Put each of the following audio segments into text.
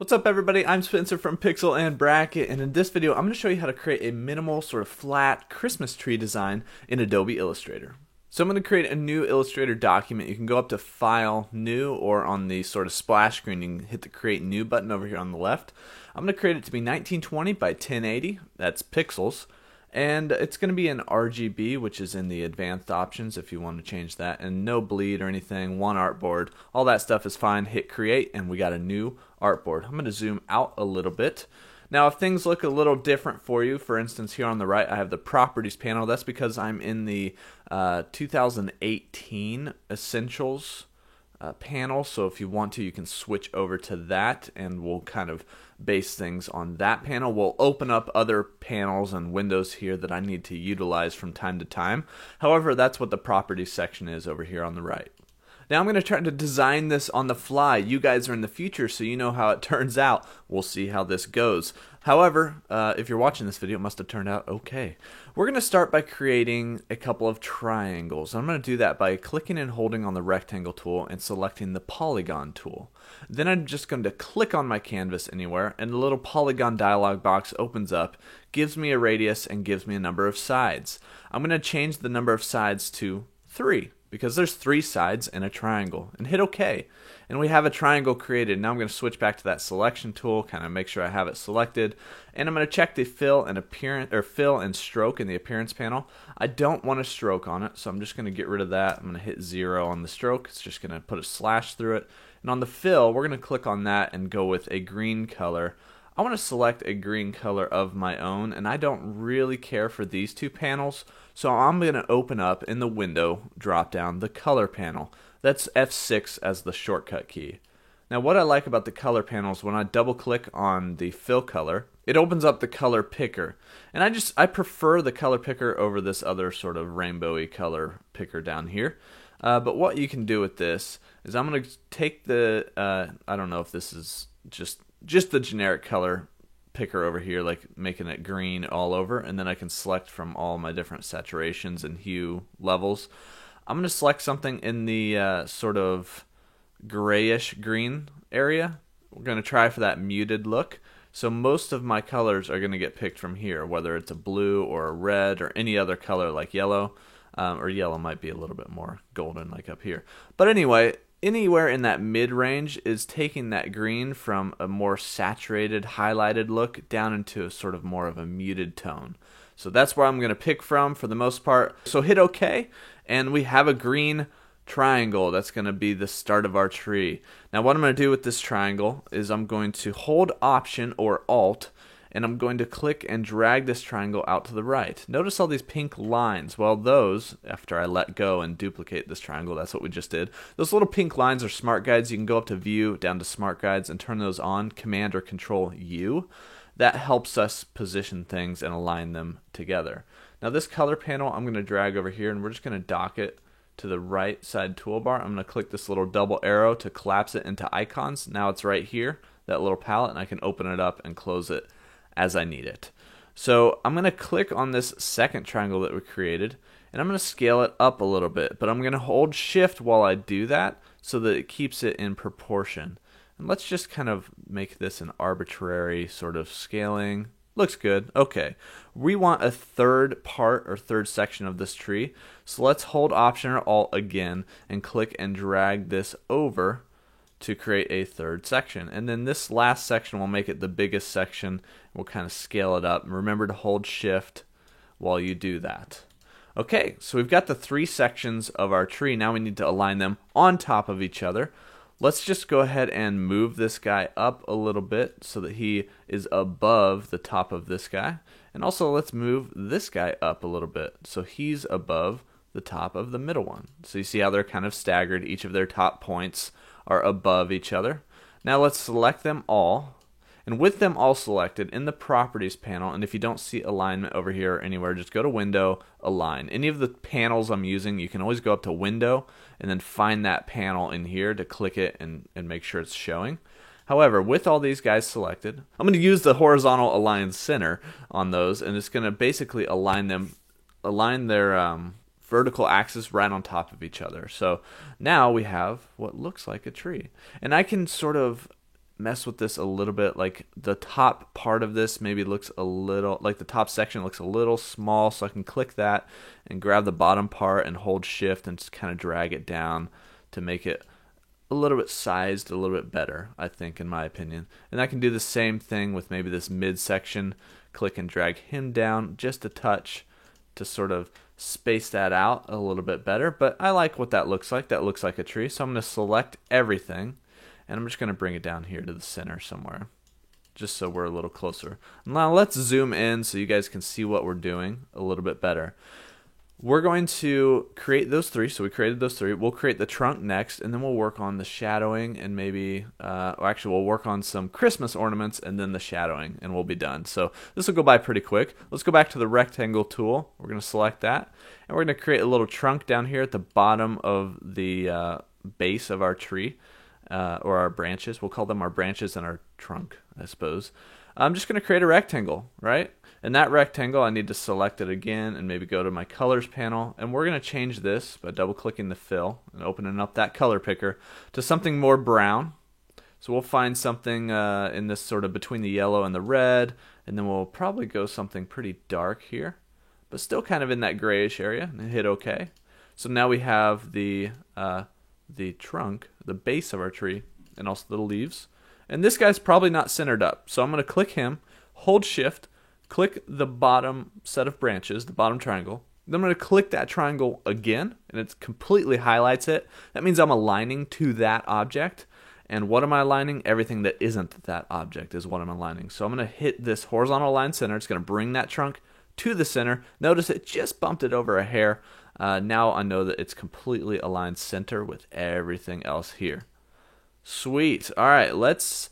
What's up everybody, I'm Spencer from Pixel and Bracket, and in this video I'm going to show you how to create a minimal sort of flat Christmas tree design in Adobe Illustrator. So I'm going to create a new Illustrator document. You can go up to File, New, or on the sort of splash screen you can hit the Create New button over here on the left. I'm going to create it to be 1920 by 1080, that's pixels. And it's going to be in RGB, which is in the advanced options if you want to change that. And no bleed or anything, one artboard. All that stuff is fine. Hit create and we got a new artboard. I'm going to zoom out a little bit. Now if things look a little different for you, for instance here on the right I have the properties panel. That's because I'm in the 2018 Essentials panel, so if you want to you can switch over to that and we'll kind of base things on that panel. We'll open up other panels and windows here that I need to utilize from time to time. However, that's what the properties section is over here on the right. Now I'm going to try to design this on the fly. You guys are in the future, so you know how it turns out. We'll see how this goes. However, if you're watching this video, it must have turned out okay. We're going to start by creating a couple of triangles. I'm going to do that by clicking and holding on the rectangle tool and selecting the polygon tool. Then I'm just going to click on my canvas anywhere, and the little polygon dialog box opens up, gives me a radius, and gives me a number of sides. I'm going to change the number of sides to 3. Because there's 3 sides in a triangle, and hit OK. And we have a triangle created. Now I'm going to switch back to that selection tool, kind of make sure I have it selected, and I'm going to check the fill and stroke in the appearance panel. I don't want a stroke on it, so I'm just going to get rid of that. I'm going to hit 0 on the stroke. It's just going to put a slash through it. And on the fill, we're going to click on that and go with a green color. I want to select a green color of my own, and I don't really care for these 2 panels, so I'm going to open up in the window drop down the color panel. That's F6 as the shortcut key. Now what I like about the color panel is when I double click on the fill color, it opens up the color picker. And I prefer the color picker over this other sort of rainbowy color picker down here. But what you can do with this is I'm going to take the, I don't know if this is just the generic color picker over here, like making it green all over, and then I can select from all my different saturations and hue levels. I'm going to select something in the sort of grayish green area. We're going to try for that muted look. So most of my colors are going to get picked from here, whether it's a blue or a red or any other color like yellow, or yellow might be a little bit more golden like up here. But anyway, anywhere in that mid-range is taking that green from a more saturated, highlighted look down into a sort of more of a muted tone. So that's where I'm going to pick from for the most part. So hit OK, and we have a green triangle. That's going to be the start of our tree. Now what I'm going to do with this triangle is I'm going to hold Option or Alt, and I'm going to click and drag this triangle out to the right. Notice all these pink lines. Well, those, after I let go and duplicate this triangle, that's what we just did. Those little pink lines are smart guides. You can go up to View, down to Smart Guides, and turn those on, Command or Control U. That helps us position things and align them together. Now this color panel I'm going to drag over here, and we're just going to dock it to the right side toolbar. I'm going to click this little double arrow to collapse it into icons. Now it's right here, that little palette, and I can open it up and close it as I need it. So I'm going to click on this second triangle that we created, and I'm going to scale it up a little bit, but I'm going to hold Shift while I do that so that it keeps it in proportion. And let's just kind of make this an arbitrary sort of scaling. Looks good. Okay. We want a third part or third section of this tree, so let's hold Option or Alt again and click and drag this over to create a third section. And then this last section will make it the biggest section. We'll kind of scale it up. And remember to hold Shift while you do that. Okay, so we've got the 3 sections of our tree. Now we need to align them on top of each other. Let's just go ahead and move this guy up a little bit so that he is above the top of this guy. And also let's move this guy up a little bit so he's above the top of the middle one. So you see how they're kind of staggered. Each of their top points are above each other. Now let's select them all, and with them all selected in the properties panel, and if you don't see alignment over here or anywhere, just go to Window, Align. Any of the panels I'm using, you can always go up to Window and then find that panel in here to click it and make sure it's showing. However, with all these guys selected, I'm going to use the horizontal align center on those, and it's going to basically align their vertical axis right on top of each other. So now we have what looks like a tree. And I can sort of mess with this a little bit. Like the top part of this maybe looks a little, like the top section looks a little small, so I can click that and grab the bottom part and hold shift and just kind of drag it down to make it a little bit sized a little bit better, I think, in my opinion. And I can do the same thing with maybe this midsection. Click and drag him down just a touch to sort of space that out a little bit better. But I like what that looks like. That looks like a tree. So I'm going to select everything, and I'm just going to bring it down here to the center somewhere, just so we're a little closer. Now let's zoom in so you guys can see what we're doing a little bit better. We're going to create those three. So we created those three. We'll create the trunk next, and then we'll work on the shadowing, and maybe, actually we'll work on some Christmas ornaments and then the shadowing, and we'll be done. So this will go by pretty quick. Let's go back to the rectangle tool. We're going to select that, and we're going to create a little trunk down here at the bottom of the base of our tree, or our branches. We'll call them our branches and our trunk, I suppose. I'm just going to create a rectangle, right? And that rectangle, I need to select it again and maybe go to my colors panel. And we're going to change this by double clicking the fill and opening up that color picker to something more brown. So we'll find something in this sort of between the yellow and the red, and then we'll probably go something pretty dark here, but still kind of in that grayish area, and hit OK. So now we have the trunk, the base of our tree, and also the leaves. And this guy's probably not centered up, so I'm going to click him, hold shift, click the bottom set of branches, the bottom triangle. Then I'm going to click that triangle again, and it completely highlights it. That means I'm aligning to that object. And what am I aligning? Everything that isn't that object is what I'm aligning. So I'm going to hit this horizontal align center. It's going to bring that trunk to the center. Notice it just bumped it over a hair. Now I know that it's completely aligned center with everything else here. Sweet. All right, let's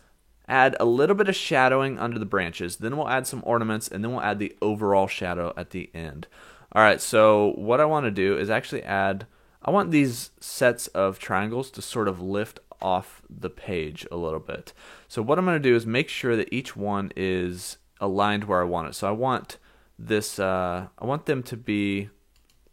add a little bit of shadowing under the branches. Then we'll add some ornaments, and then we'll add the overall shadow at the end. All right, so what I want to do is actually I want these sets of triangles to sort of lift off the page a little bit. So what I'm going to do is make sure that each one is aligned where I want it. So I want this, I want them to be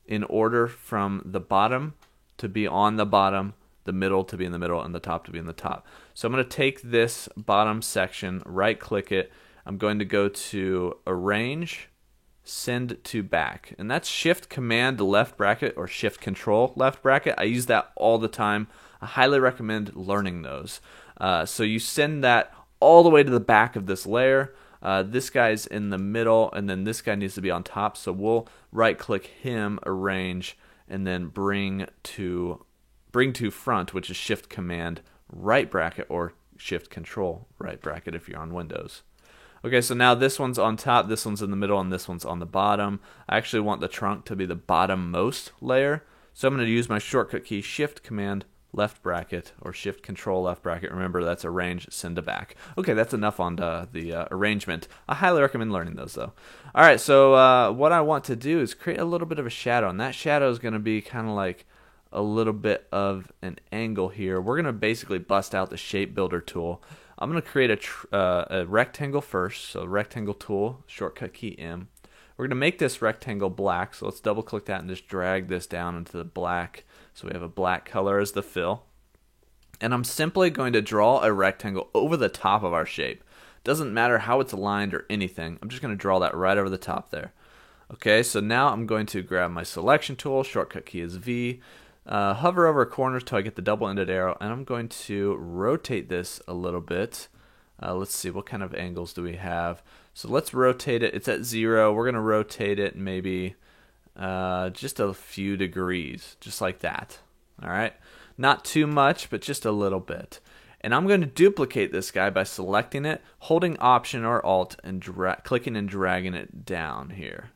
in order from the bottom to be on the bottom, the middle to be in the middle, and the top to be in the top. So I'm going to take this bottom section, right click it. I'm going to go to Arrange, Send to Back. And that's Shift Command left bracket or Shift Control left bracket. I use that all the time. I highly recommend learning those. So you send that all the way to the back of this layer. This guy's in the middle, and then this guy needs to be on top. So we'll right click him, Arrange, and then bring to front, which is Shift Command right bracket or Shift Control right bracket if you're on Windows. Okay, so now this one's on top, this one's in the middle, and this one's on the bottom. I actually want the trunk to be the bottommost layer, so I'm going to use my shortcut key Shift Command left bracket or Shift Control left bracket. Remember, that's Arrange, Send to Back. Okay, that's enough on the arrangement. I highly recommend learning those though. All right, so what I want to do is create a little bit of a shadow, and that shadow is going to be kind of like a little bit of an angle here. We're going to basically bust out the Shape Builder tool. I'm going to create a rectangle first, so rectangle tool, shortcut key M. We're going to make this rectangle black, so let's double click that and just drag this down into the black so we have a black color as the fill. And I'm simply going to draw a rectangle over the top of our shape. Doesn't matter how it's aligned or anything. I'm just going to draw that right over the top there. Okay, so now I'm going to grab my selection tool, shortcut key is V. Hover over corners till I get the double-ended arrow, and I'm going to rotate this a little bit. Let's see, what kind of angles do we have? So let's rotate it. It's at 0. We're going to rotate it maybe just a few degrees, just like that. All right, not too much, but just a little bit. And I'm going to duplicate this guy by selecting it, holding Option or Alt, and clicking and dragging it down here.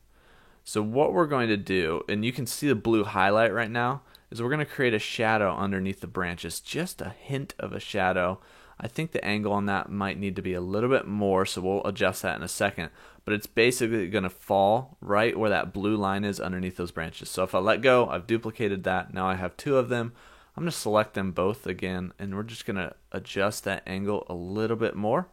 So what we're going to do, and you can see the blue highlight right now, is we're going to create a shadow underneath the branches, just a hint of a shadow. I think the angle on that might need to be a little bit more, so we'll adjust that in a second. But it's basically going to fall right where that blue line is underneath those branches. So if I let go, I've duplicated that. Now I have 2 of them. I'm going to select them both again, and we're just going to adjust that angle a little bit more.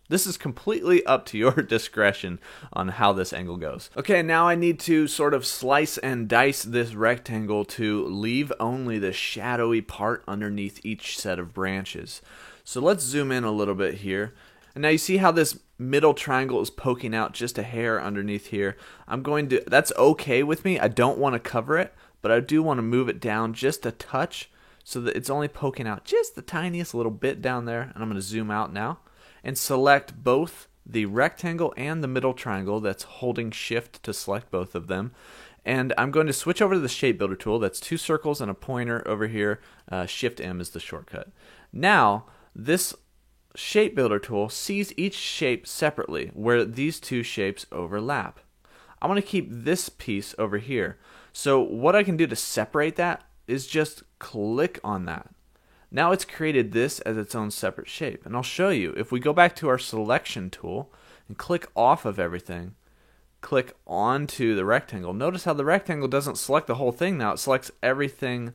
This is completely up to your discretion on how this angle goes. Okay, now I need to sort of slice and dice this rectangle to leave only the shadowy part underneath each set of branches. So let's zoom in a little bit here. And now you see how this middle triangle is poking out just a hair underneath here. That's okay with me. I don't want to cover it, but I do want to move it down just a touch so that it's only poking out just the tiniest little bit down there. And I'm going to zoom out now and select both the rectangle and the middle triangle. That's holding shift to select both of them. And I'm going to switch over to the shape builder tool. That's 2 circles and a pointer over here. Shift M is the shortcut. Now, this shape builder tool sees each shape separately where these two shapes overlap. I want to keep this piece over here. So what I can do to separate that is just click on that. Now it's created this as its own separate shape. And I'll show you. If we go back to our selection tool and click off of everything, click onto the rectangle, notice how the rectangle doesn't select the whole thing now. It selects everything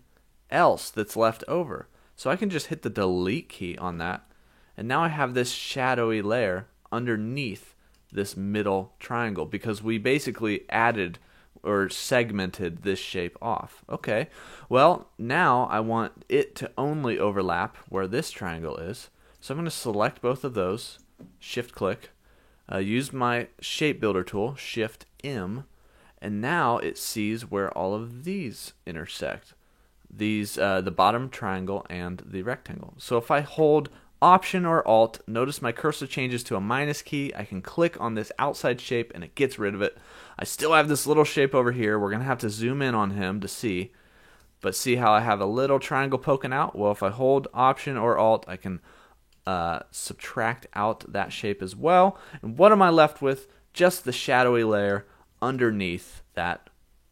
else that's left over. So I can just hit the delete key on that. And now I have this shadowy layer underneath this middle triangle because we basically added or segmented this shape off. Okay, well, now I want it to only overlap where this triangle is. So I'm going to select both of those, shift click, use my shape builder tool, shift M, and now it sees where all of these intersect. The bottom triangle and the rectangle. So if I hold Option or Alt, notice my cursor changes to a minus key. I can click on this outside shape and it gets rid of it. I still have this little shape over here. We're going to have to zoom in on him to see. But see how I have a little triangle poking out? Well, if I hold Option or Alt, I can subtract out that shape as well. And what am I left with? Just the shadowy layer underneath that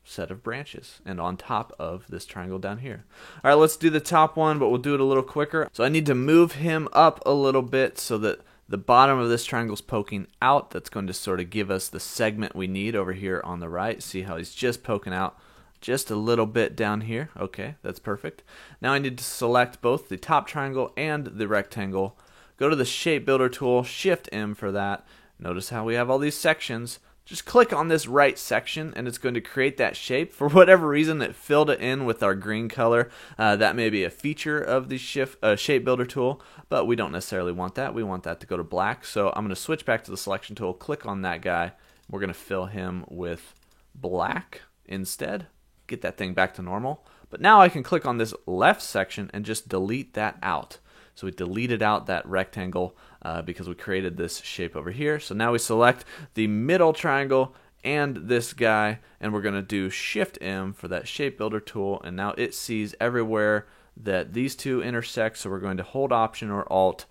set of branches and on top of this triangle down here. All right, let's do the top one, but we'll do it a little quicker. So I need to move him up a little bit so that the bottom of this triangle is poking out. That's going to sort of give us the segment we need over here on the right. See how he's just poking out just a little bit down here. Okay, that's perfect. Now I need to select both the top triangle and the rectangle. Go to the shape builder tool, shift M for that. Notice how we have all these sections. Just click on this right section and it's going to create that shape. For whatever reason, it filled it in with our green color. That may be a feature of the shape builder tool, but we don't necessarily want that. We want that to go to black. So I'm going to switch back to the selection tool, click on that guy. We're going to fill him with black instead. Get that thing back to normal. But now I can click on this left section and just delete that out. So we deleted out that rectangle because we created this shape over here. So now we select the middle triangle and this guy, and we're going to do Shift M for that shape builder tool. And now it sees everywhere that these two intersect. So we're going to hold Option or Alt,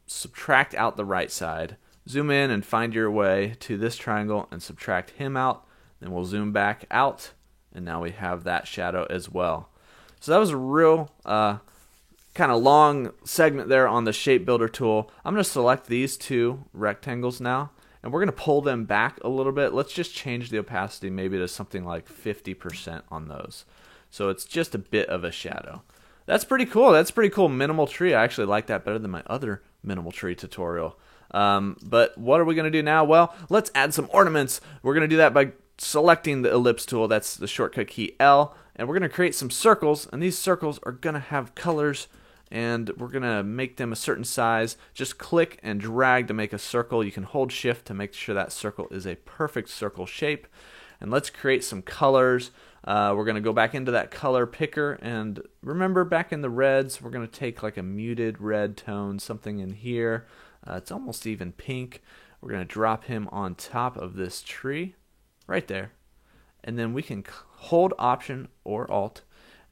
subtract out the right side, zoom in and find your way to this triangle and subtract him out. Then we'll zoom back out, and now we have that shadow as well. So that was a real kind of long segment there on the shape builder tool. I'm going to select these two rectangles now, and we're going to pull them back a little bit. Let's just change the opacity maybe to something like 50% on those. So it's just a bit of a shadow. That's pretty cool. That's pretty cool minimal tree. I actually like that better than my other minimal tree tutorial. But what are we going to do now? Well, let's add some ornaments. We're going to do that by selecting the ellipse tool. That's the shortcut key L. And we're going to create some circles, and these circles are going to have colors, and we're going to make them a certain size. Just click and drag to make a circle. You can hold shift to make sure that circle is a perfect circle shape. And let's create some colors. We're going to go back into that color picker, and remember back in the reds, we're going to take like a muted red tone, something in here. It's almost even pink. We're going to drop him on top of this tree right there. And then we can hold Option or Alt,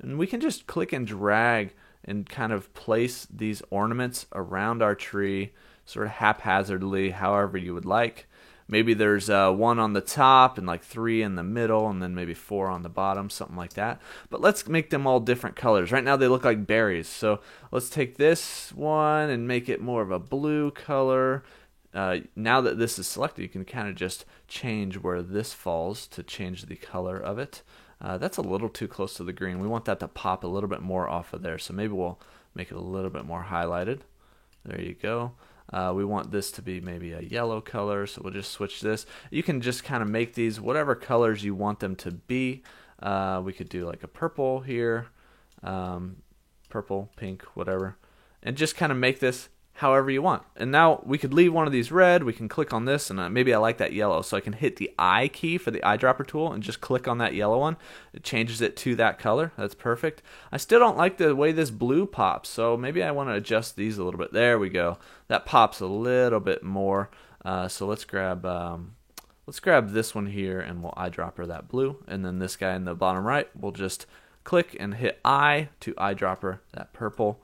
and we can just click and drag and kind of place these ornaments around our tree sort of haphazardly, however you would like. Maybe there's one on the top and like 3 in the middle and then maybe 4 on the bottom, something like that. But let's make them all different colors. Right now they look like berries. So let's take this one and make it more of a blue color. Now that this is selected, you can kind of just change where this falls to change the color of it. That's a little too close to the green. We want that to pop a little bit more off of there. So maybe we'll make it a little bit more highlighted. There you go. We want this to be maybe a yellow color, so we'll just switch this. You can just kind of make these whatever colors you want them to be. We could do like a purple here, purple, pink, whatever, and just kind of make this however you want. And now we could leave one of these red. We can click on this, and maybe I like that yellow, so I can hit the I key for the eyedropper tool and just click on that yellow one. It changes it to that color. That's perfect. I still don't like the way this blue pops, so maybe I want to adjust these a little bit. There we go. That pops a little bit more. So let's grab this one here, and we'll eyedropper that blue. And then this guy in the bottom right, we'll just click and hit I to eyedropper that purple.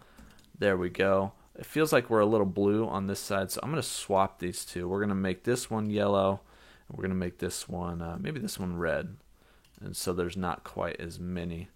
There we go. It feels like we're a little blue on this side, so I'm going to swap these two. We're going to make this one yellow, and we're going to make this one, maybe this one red. And so there's not quite as many.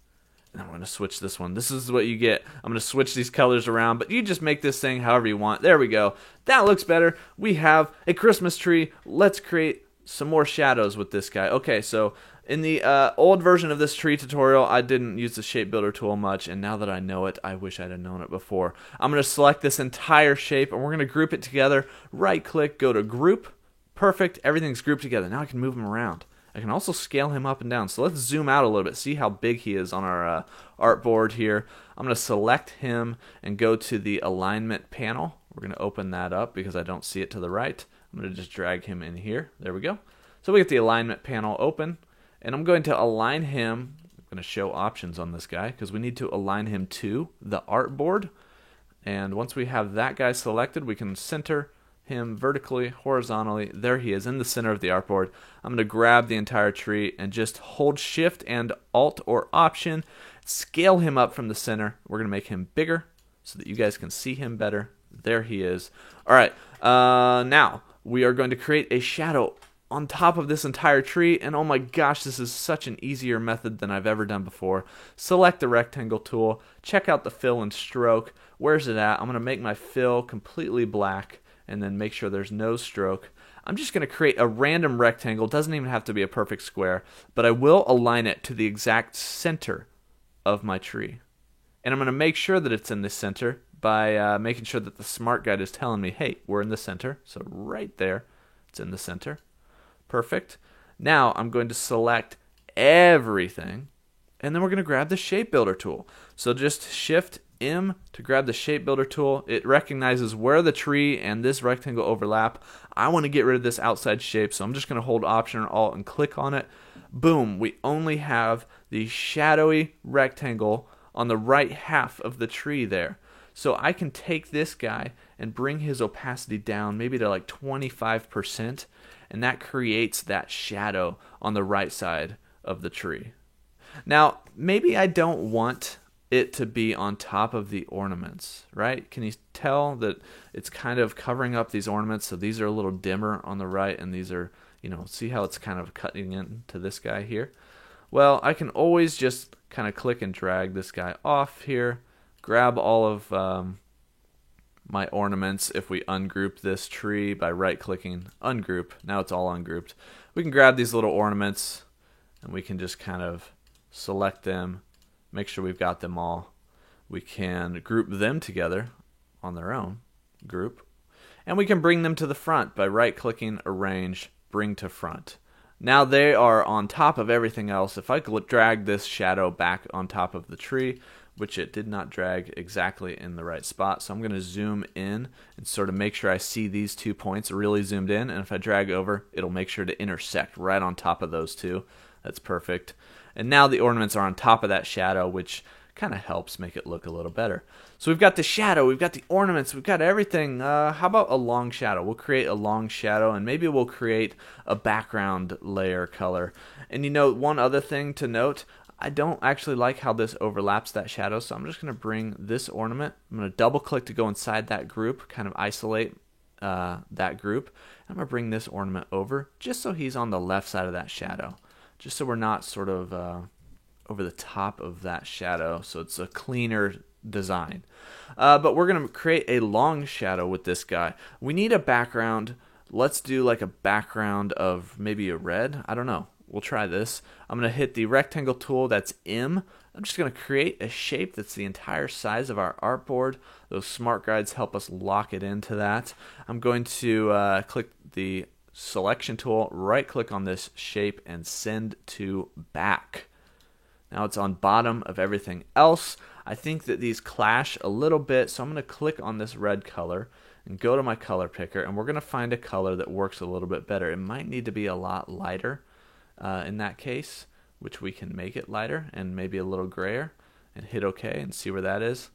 And I'm going to switch this one. This is what you get. I'm going to switch these colors around, but you just make this thing however you want. There we go. That looks better. We have a Christmas tree. Let's create some more shadows with this guy. Okay, so in the old version of this tree tutorial, I didn't use the shape builder tool much, and now that I know it, I wish I'd have known it before. I'm going to select this entire shape, and we're going to group it together. Right click, go to group. Perfect, everything's grouped together. Now I can move him around. I can also scale him up and down. So let's zoom out a little bit, see how big he is on our artboard here. I'm going to select him and go to the alignment panel. We're going to open that up because I don't see it to the right. I'm going to just drag him in here. There we go. So we get the alignment panel open. And I'm going to align him. I'm going to show options on this guy because we need to align him to the artboard. And once we have that guy selected, we can center him vertically, horizontally. There he is in the center of the artboard. I'm going to grab the entire tree and just hold Shift and Alt or Option, scale him up from the center. We're going to make him bigger so that you guys can see him better. There he is. All right, now we are going to create a shadow on top of this entire tree, and oh my gosh, this is such an easier method than I've ever done before. Select the rectangle tool, check out the fill and stroke. Where's it at? I'm going to make my fill completely black and then make sure there's no stroke. I'm just going to create a random rectangle. It doesn't even have to be a perfect square, but I will align it to the exact center of my tree. And I'm going to make sure that it's in the center by making sure that the smart guide is telling me, hey, we're in the center. So right there, it's in the center. Perfect. Now I'm going to select everything, and then we're going to grab the shape builder tool. So just Shift M to grab the shape builder tool. It recognizes where the tree and this rectangle overlap. I want to get rid of this outside shape, so I'm just going to hold Option or Alt and click on it. Boom, we only have the shadowy rectangle on the right half of the tree there. So I can take this guy and bring his opacity down maybe to like 25%. And that creates that shadow on the right side of the tree. Now, maybe I don't want it to be on top of the ornaments, right? Can you tell that it's kind of covering up these ornaments? So these are a little dimmer on the right, and these are, see how it's kind of cutting into this guy here? Well, I can always just kind of click and drag this guy off here, grab all of my ornaments. If we ungroup this tree by right-clicking, ungroup, now it's all ungrouped. We can grab these little ornaments, and we can just kind of select them, make sure we've got them all. We can group them together on their own, group, and we can bring them to the front by right-clicking, arrange, bring to front. Now they are on top of everything else. If I drag this shadow back on top of the tree, which it did not drag exactly in the right spot. So I'm going to zoom in and sort of make sure I see these 2 points really zoomed in. And if I drag over, it'll make sure to intersect right on top of those two. That's perfect. And now the ornaments are on top of that shadow, which kind of helps make it look a little better. So we've got the shadow, we've got the ornaments, we've got everything. How about a long shadow? We'll create a long shadow, and maybe we'll create a background layer color. And one other thing to note, I don't actually like how this overlaps that shadow, so I'm just going to bring this ornament. I'm going to double click to go inside that group, kind of isolate that group. I'm going to bring this ornament over just so he's on the left side of that shadow, just so we're not sort of over the top of that shadow, so it's a cleaner design. But we're going to create a long shadow with this guy. We need a background. Let's do like a background of maybe a red. I don't know. We'll try this. I'm going to hit the rectangle tool, that's M, I'm just going to create a shape that's the entire size of our artboard. Those smart guides help us lock it into that. I'm going to click the selection tool, right click on this shape, and send to back. Now it's on bottom of everything else. I think that these clash a little bit, so I'm going to click on this red color and go to my color picker, and we're going to find a color that works a little bit better. It might need to be a lot lighter in that case, which we can make it lighter and maybe a little grayer, and hit OK and see where that is.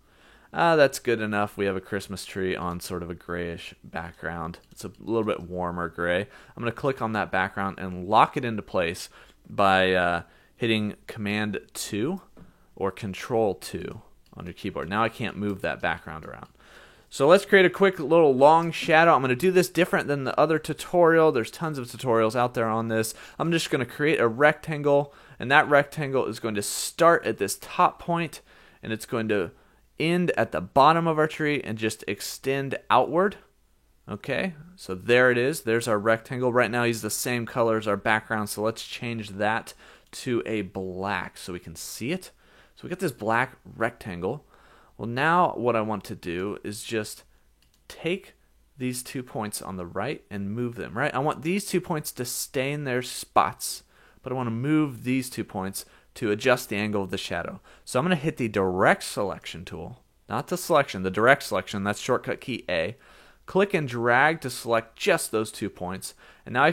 That's good enough. We have a Christmas tree on sort of a grayish background. It's a little bit warmer gray. I'm going to click on that background and lock it into place by hitting Command 2 or Control 2 on your keyboard. Now I can't move that background around. So let's create a quick little long shadow. I'm going to do this different than the other tutorial. There's tons of tutorials out there on this. I'm just going to create a rectangle, and that rectangle is going to start at this top point, and it's going to end at the bottom of our tree and just extend outward. Okay, so there it is. There's our rectangle. Right now he's the same color as our background, so let's change that to a black so we can see it. So we got this black rectangle. Well, now what I want to do is just take these 2 points on the right and move them, right? I want these 2 points to stay in their spots, but I want to move these 2 points to adjust the angle of the shadow. So I'm going to hit the direct selection tool, not the selection, the direct selection, that's shortcut key A. Click and drag to select just those 2 points, and now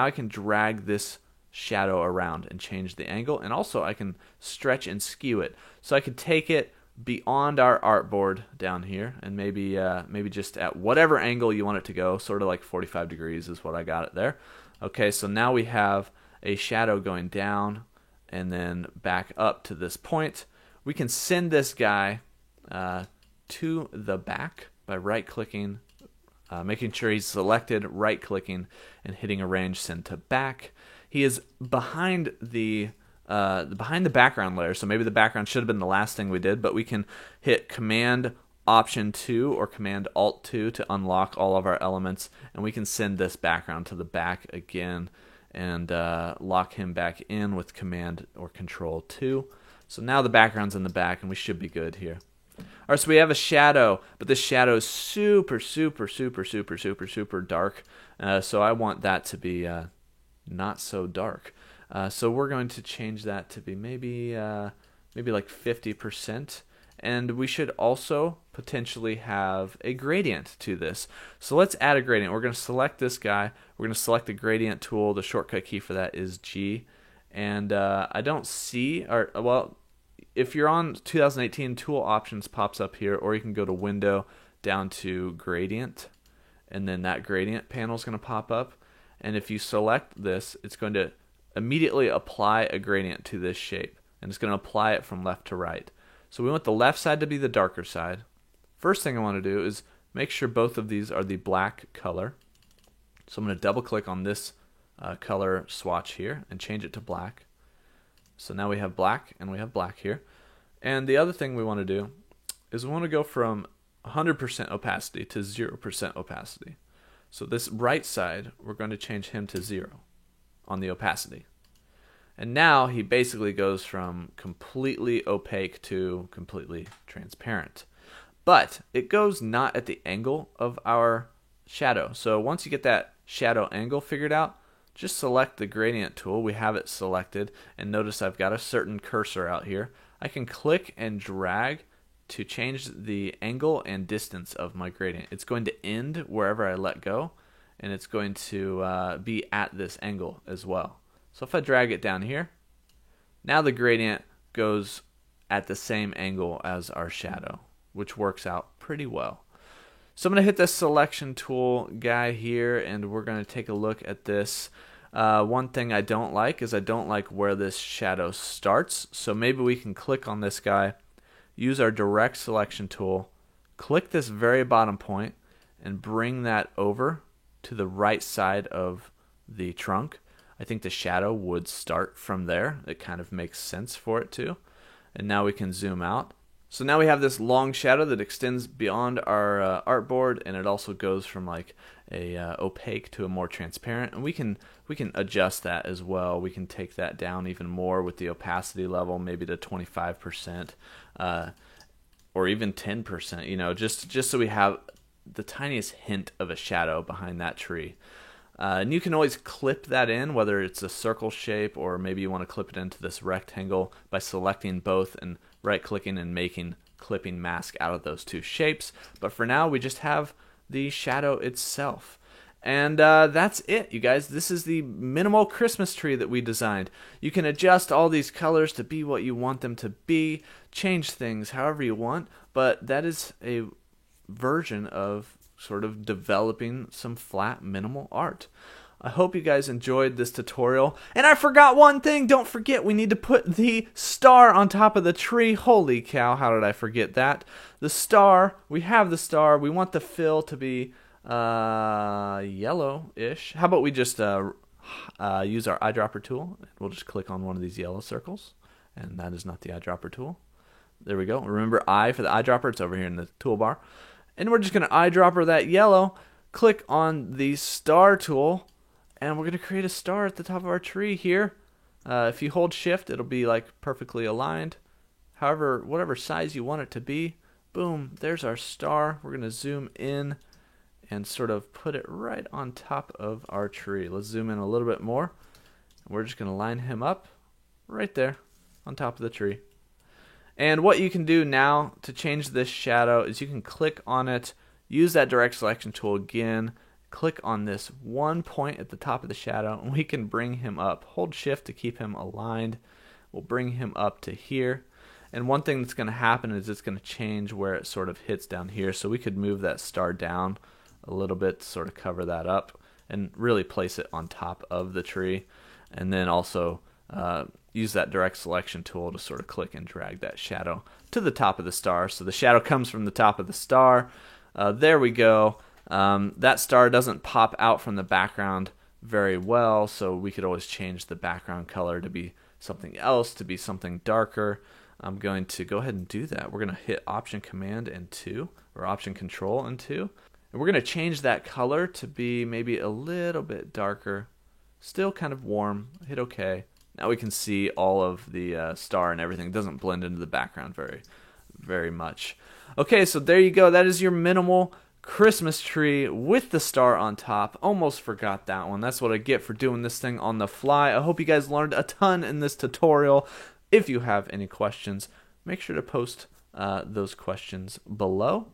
I can drag this shadow around and change the angle, and also I can stretch and skew it. So I could take it beyond our artboard down here, and maybe just at whatever angle you want it to go, sort of like 45 degrees is what I got it there. Okay, so now we have a shadow going down and then back up to this point. We can send this guy to the back by right-clicking, making sure he's selected, right-clicking, and hitting Arrange Send to Back. He is behind the background layer, so maybe the background should have been the last thing we did, but we can hit Command Option 2 or Command Alt 2 to unlock all of our elements, and we can send this background to the back again and lock him back in with Command or Control 2. So now the background's in the back, and we should be good here. All right, so we have a shadow, but this shadow is super dark, so I want that to be not so dark. So we're going to change that to be maybe like 50%, and we should also potentially have a gradient to this. So let's add a gradient. We're going to select this guy. We're going to select the gradient tool. The shortcut key for that is G, and I don't see, or well, if you're on 2018, Tool Options pops up here, or you can go to Window down to Gradient, and then that gradient panel is going to pop up. And if you select this, it's going to immediately apply a gradient to this shape, and it's going to apply it from left to right. So we want the left side to be the darker side. First thing I want to do is make sure both of these are the black color. So I'm going to double click on this color swatch here and change it to black. So now we have black and we have black here. And the other thing we want to do is we want to go from 100% opacity to 0% opacity. So this right side, we're going to change him to 0 on the opacity. And now he basically goes from completely opaque to completely transparent. But it goes not at the angle of our shadow. So once you get that shadow angle figured out, just select the gradient tool. We have it selected, and notice I've got a certain cursor out here. I can click and drag to change the angle and distance of my gradient. It's going to end wherever I let go, and it's going to be at this angle as well. So if I drag it down here, now the gradient goes at the same angle as our shadow, which works out pretty well. So I'm going to hit this selection tool guy here, and we're going to take a look at this. One thing I don't like is I don't like where this shadow starts. So maybe we can click on this guy, use our direct selection tool, click this very bottom point, and bring that over to the right side of the trunk. I think the shadow would start from there. It kind of makes sense for it to. And now we can zoom out So now we have this long shadow that extends beyond our artboard, and it also goes from like a opaque to a more transparent. And we can adjust that as well. We can take that down even more with the opacity level, maybe to 25%, or even 10%. You know, just so we have the tiniest hint of a shadow behind that tree. And you can always clip that in, whether it's a circle shape or maybe you want to clip it into this rectangle by selecting both and right-clicking and making clipping mask out of those two shapes. But for now, we just have the shadow itself. And that's it, you guys. This is the minimal Christmas tree that we designed. You can adjust all these colors to be what you want them to be, change things however you want, but that is a version of sort of developing some flat minimal art. I hope you guys enjoyed this tutorial. And I forgot one thing. Don't forget, we need to put the star on top of the tree. Holy cow, how did I forget that? The star, we have the star. We want the fill to be yellow-ish. How about we just use our eyedropper tool? We'll just click on one of these yellow circles. And that is not the eyedropper tool. There we go. Remember I for the eyedropper. It's over here in the toolbar. And we're just going to eyedropper that yellow. Click on the star tool. And we're going to create a star at the top of our tree here. If you hold shift, it'll be like perfectly aligned. However, whatever size you want it to be. Boom, there's our star. We're going to zoom in and sort of put it right on top of our tree. Let's zoom in a little bit more. We're just going to line him up right there on top of the tree. And what you can do now to change this shadow is you can click on it, use that direct selection tool again, click on this one point at the top of the shadow, and we can bring him up. Hold shift to keep him aligned. We'll bring him up to here. And one thing that's going to happen is it's going to change where it sort of hits down here. So we could move that star down a little bit to sort of cover that up and really place it on top of the tree. And then also use that direct selection tool to sort of click and drag that shadow to the top of the star. So the shadow comes from the top of the star. There we go. That star doesn't pop out from the background very well, so we could always change the background color to be something else, to be something darker. I'm going to go ahead and do that. We're going to hit Option Command and 2, or Option Control and 2. And we're going to change that color to be maybe a little bit darker. Still kind of warm. Hit OK. Now we can see all of the star and everything. It doesn't blend into the background very much. Okay, so there you go. That is your minimal Christmas tree with the star on top. Almost forgot that one. That's what I get for doing this thing on the fly. I hope you guys learned a ton in this tutorial. If you have any questions, make sure to post those questions below.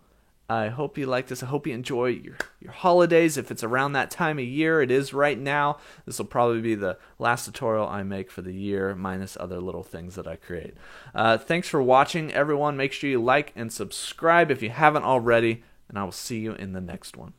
I hope you like this. I hope you enjoy your holidays. If it's around that time of year, it is right now. This will probably be the last tutorial I make for the year, minus other little things that I create. Thanks for watching, everyone. Make sure you like and subscribe if you haven't already, and I will see you in the next one.